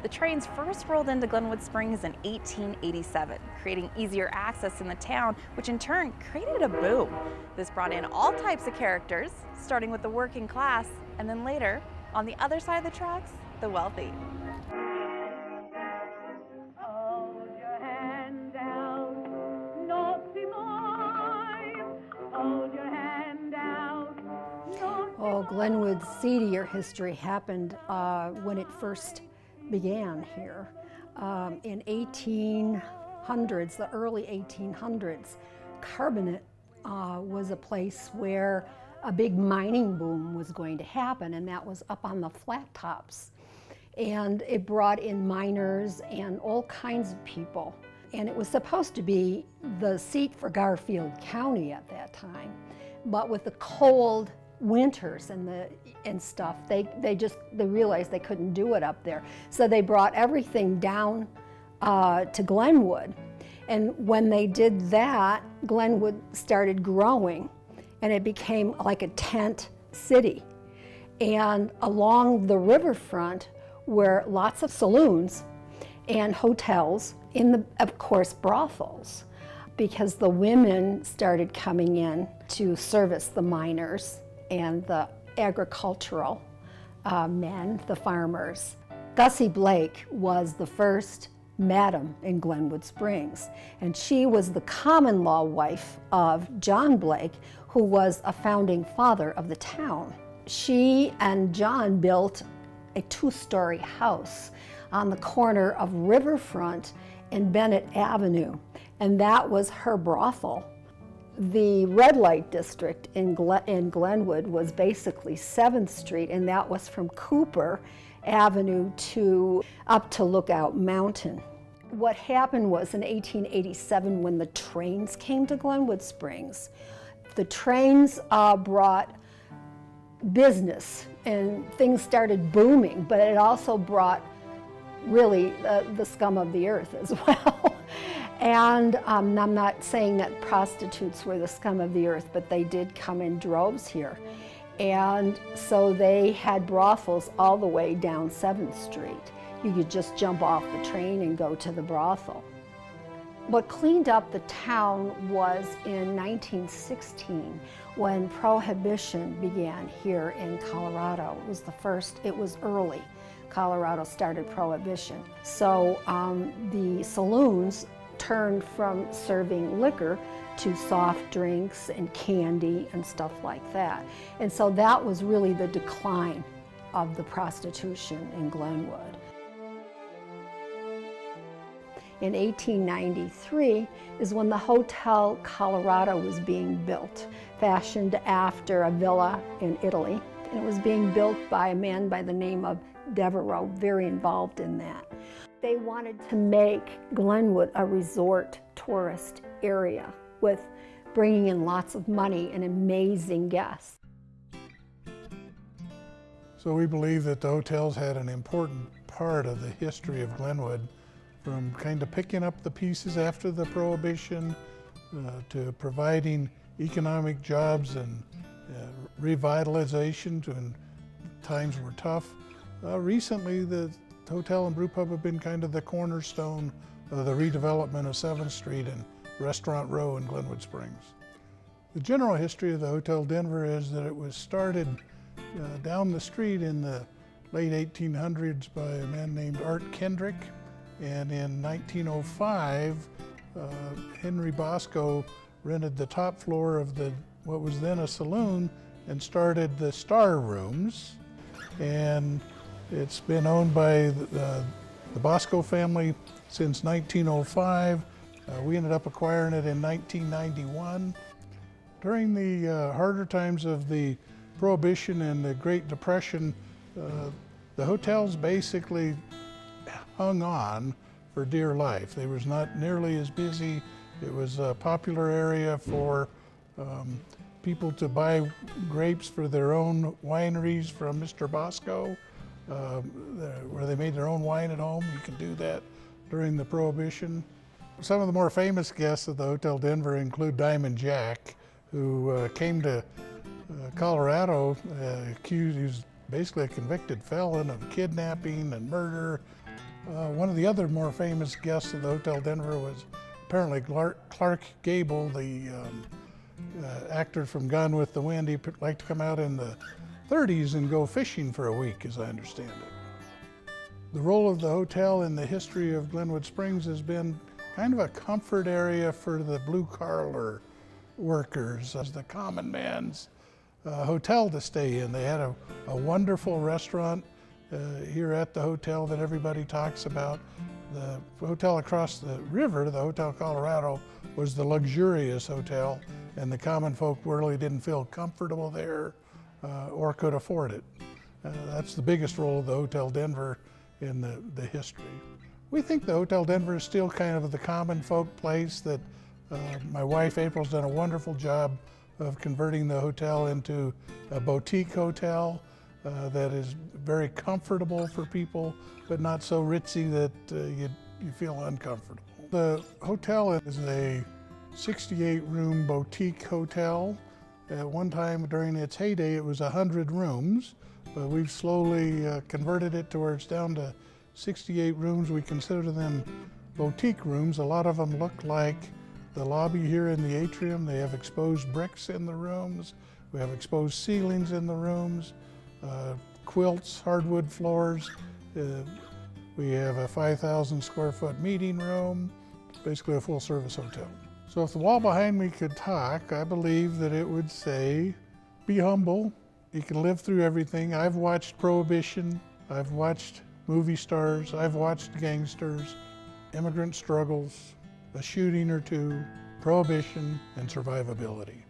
The trains first rolled into Glenwood Springs in 1887, creating easier access in the town, which in turn created a boom. This brought in all types of characters, starting with the working class, and then later, on the other side of the tracks, the wealthy. Oh, Glenwood's seedier history happened when it first began here. In 1800s, the early 1800s, Carbonate was a place where a big mining boom was going to happen, and that was up on the flat tops. And it brought in miners and all kinds of people. And it was supposed to be the seat for Garfield County at that time. But with the cold winters and stuff, they realized they couldn't do it up there. So they brought everything down to Glenwood. And when they did that, Glenwood started growing, and it became like a tent city. And along the riverfront were lots of saloons and hotels, of course, brothels, because the women started coming in to service the miners and the agricultural men, the farmers. Gussie Blake was the first madam in Glenwood Springs, and she was the common law wife of John Blake, who was a founding father of the town. She and John built a two-story house on the corner of Riverfront and Bennett Avenue, and that was her brothel. The red light district in Glenwood was basically 7th Street, and that was from Cooper Avenue up to Lookout Mountain. What happened was in 1887, when the trains came to Glenwood Springs, the trains brought business and things started booming, but it also brought really the scum of the earth as well. And I'm not saying that prostitutes were the scum of the earth, but they did come in droves here. And so they had brothels all the way down 7th Street. You could just jump off the train and go to the brothel. What cleaned up the town was in 1916, when Prohibition began here in Colorado. It was early. Colorado started Prohibition. So the saloons turned from serving liquor to soft drinks and candy and stuff like that. And so that was really the decline of the prostitution in Glenwood. In 1893 is when the Hotel Colorado was being built, fashioned after a villa in Italy. And it was being built by a man by the name of Devereaux, very involved in that. They wanted to make Glenwood a resort tourist area with bringing in lots of money and amazing guests. So we believe that the hotels had an important part of the history of Glenwood, from kind of picking up the pieces after the Prohibition to providing economic jobs and revitalization when times were tough. Recently, the hotel and brew pub have been kind of the cornerstone of the redevelopment of 7th Street and Restaurant Row in Glenwood Springs. The general history of the Hotel Denver is that it was started down the street in the late 1800s by a man named Art Kendrick, and in 1905 Henry Bosco rented the top floor of what was then a saloon and started the Star Rooms, and it's been owned by the Bosco family since 1905. We ended up acquiring it in 1991. During the harder times of the Prohibition and the Great Depression, the hotels basically hung on for dear life. They was not nearly as busy. It was a popular area for people to buy grapes for their own wineries from Mr. Bosco, where they made their own wine at home. You can do that during the Prohibition. Some of the more famous guests at the Hotel Denver include Diamond Jack, who came to Colorado accused. He was basically a convicted felon of kidnapping and murder. One of the other more famous guests of the Hotel Denver was apparently Clark Gable, the actor from Gone with the Wind. He liked to come out in the 30s and go fishing for a week, as I understand it. The role of the hotel in the history of Glenwood Springs has been kind of a comfort area for the blue-collar workers, as the common man's hotel to stay in. They had a wonderful restaurant here at the hotel that everybody talks about. The hotel across the river, the Hotel Colorado, was the luxurious hotel, and the common folk really didn't feel comfortable there or could afford it. That's the biggest role of the Hotel Denver in the history. We think the Hotel Denver is still kind of the common folk place that my wife April's done a wonderful job of converting the hotel into a boutique hotel that is very comfortable for people, but not so ritzy that you feel uncomfortable. The hotel is a 68-room boutique hotel. At one time during its heyday, it was 100 rooms, but we've slowly converted it to where it's down to 68 rooms. We consider them boutique rooms. A lot of them look like the lobby here in the atrium. They have exposed bricks in the rooms. We have exposed ceilings in the rooms, quilts, hardwood floors. We have a 5,000 square foot meeting room, basically a full service hotel. So if the wall behind me could talk, I believe that it would say, be humble, you can live through everything. I've watched Prohibition, I've watched movie stars, I've watched gangsters, immigrant struggles, a shooting or two, Prohibition, and survivability.